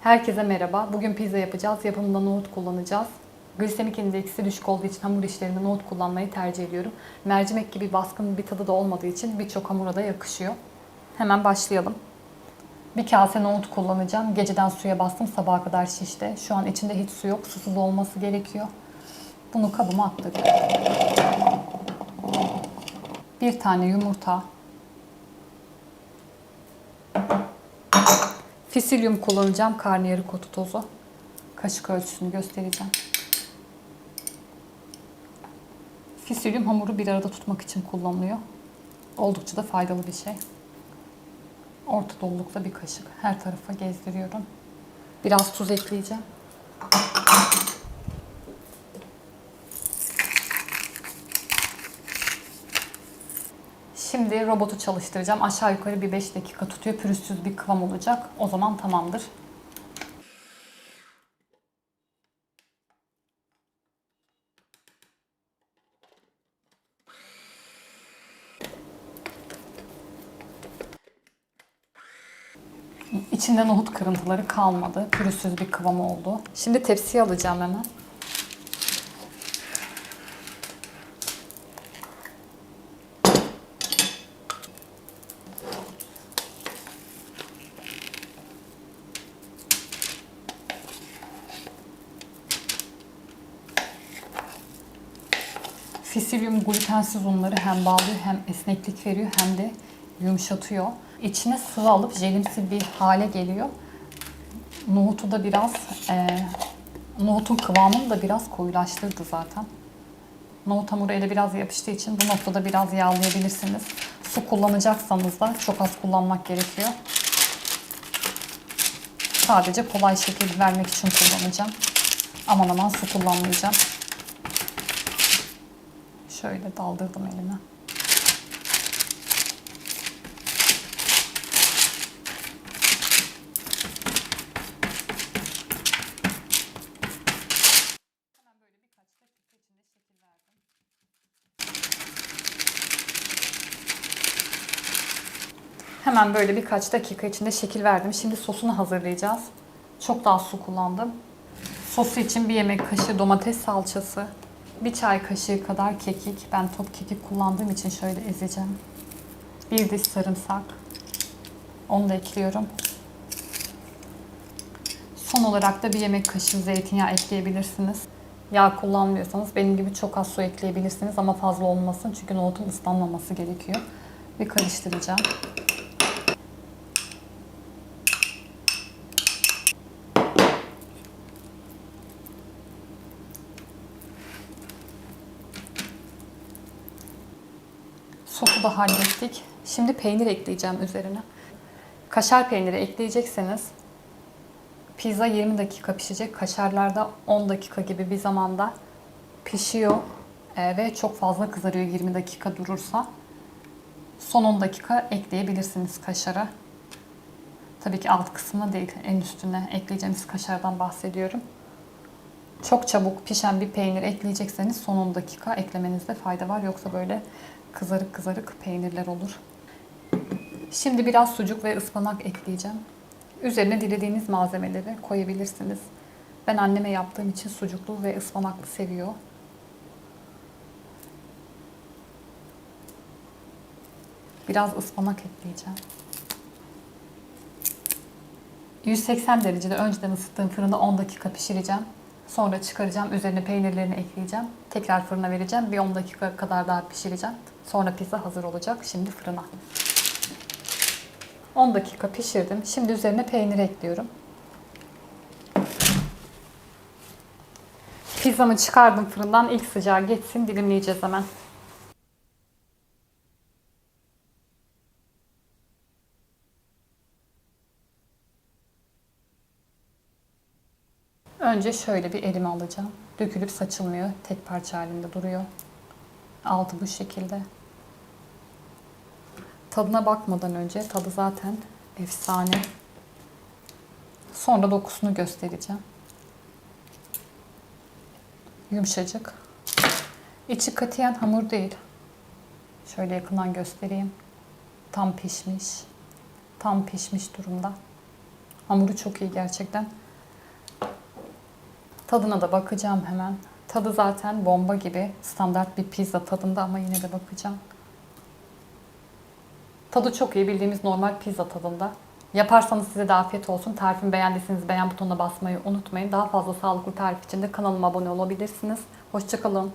Herkese merhaba. Bugün pizza yapacağız. Yapımında nohut kullanacağız. Glisemik indeksi düşük olduğu için hamur işlerinde nohut kullanmayı tercih ediyorum. Mercimek gibi baskın bir tadı da olmadığı için birçok hamura da yakışıyor. Hemen başlayalım. Bir kase nohut kullanacağım. Geceden suya bastım, sabaha kadar şişti. Şu an içinde hiç su yok. Susuz olması gerekiyor. Bunu kabıma aktarıyorum. Bir tane yumurta. Fisilyum kullanacağım. Karnıyarık otu tozu. Kaşık ölçüsünü göstereceğim. Fisilyum hamuru bir arada tutmak için kullanılıyor. Oldukça da faydalı bir şey. Orta dolulukta bir kaşık. Her tarafa gezdiriyorum. Biraz tuz ekleyeceğim. Şimdi robotu çalıştıracağım. Aşağı yukarı bir 5 dakika tutuyor. Pürüzsüz bir kıvam olacak. O zaman tamamdır. İçinde nohut kırıntıları kalmadı. Pürüzsüz bir kıvam oldu. Şimdi tepsiye alacağım hemen. Fisilyum glutensiz unları hem bağlıyor hem esneklik veriyor hem de yumuşatıyor. İçine sıvı alıp jelimsi bir hale geliyor. Nohutu da biraz, nohutun kıvamını da biraz koyulaştırdı zaten. Nohut hamuru ele biraz yapıştığı için bu noktada biraz yağlayabilirsiniz. Su kullanacaksanız da çok az kullanmak gerekiyor. Sadece kolay şekil vermek için kullanacağım. Aman aman su kullanmayacağım. Şöyle daldırdım elime. Hemen böyle birkaç dakika içinde şekil verdim. Şimdi sosunu hazırlayacağız. Çok daha su kullandım. Sosu için bir yemek kaşığı domates salçası, bir çay kaşığı kadar kekik. Ben top kekik kullandığım için şöyle ezeceğim. Bir diş sarımsak. Onu da ekliyorum. Son olarak da bir yemek kaşığı zeytinyağı ekleyebilirsiniz. Yağ kullanmıyorsanız benim gibi çok az su ekleyebilirsiniz ama fazla olmasın çünkü nohutun ıslanmaması gerekiyor. Bir karıştıracağım. Sosu da hallettik. Şimdi peynir ekleyeceğim üzerine. Kaşar peyniri ekleyecekseniz pizza 20 dakika pişecek. Kaşarlar da 10 dakika gibi bir zamanda pişiyor ve çok fazla kızarıyor 20 dakika durursa. Son 10 dakika ekleyebilirsiniz kaşara. Tabii ki alt kısmına değil, en üstüne ekleyeceğimiz kaşardan bahsediyorum. Çok çabuk pişen bir peynir ekleyecekseniz son 10 dakika eklemenizde fayda var. Yoksa böyle kızarık kızarık peynirler olur. Şimdi biraz sucuk ve ıspanak ekleyeceğim. Üzerine dilediğiniz malzemeleri koyabilirsiniz. Ben anneme yaptığım için sucuklu ve ıspanaklı seviyor. Biraz ıspanak ekleyeceğim. 180 derecede önceden ısıttığım fırında 10 dakika pişireceğim. Sonra çıkaracağım. Üzerine peynirlerini ekleyeceğim. Tekrar fırına vereceğim. Bir 10 dakika kadar daha pişireceğim. Sonra pizza hazır olacak. Şimdi fırına. 10 dakika pişirdim. Şimdi üzerine peynir ekliyorum. Pizzamı çıkardım fırından. İlk sıcağı geçsin. Dilimleyeceğiz hemen. Önce şöyle bir elime alacağım. Dökülüp saçılmıyor. Tek parça halinde duruyor. Altı bu şekilde. Tadına bakmadan önce, tadı zaten efsane. Sonra dokusunu göstereceğim. Yumuşacık. İçi katiyen hamur değil. Şöyle yakından göstereyim. Tam pişmiş. Tam pişmiş durumda. Hamuru çok iyi gerçekten. Tadına da bakacağım hemen. Tadı zaten bomba gibi. Standart bir pizza tadında ama yine de bakacağım. Tadı çok iyi. Bildiğimiz normal pizza tadında. Yaparsanız size de afiyet olsun. Tarifimi beğendiyseniz beğen butonuna basmayı unutmayın. Daha fazla sağlıklı tarif için de kanalıma abone olabilirsiniz. Hoşça kalın.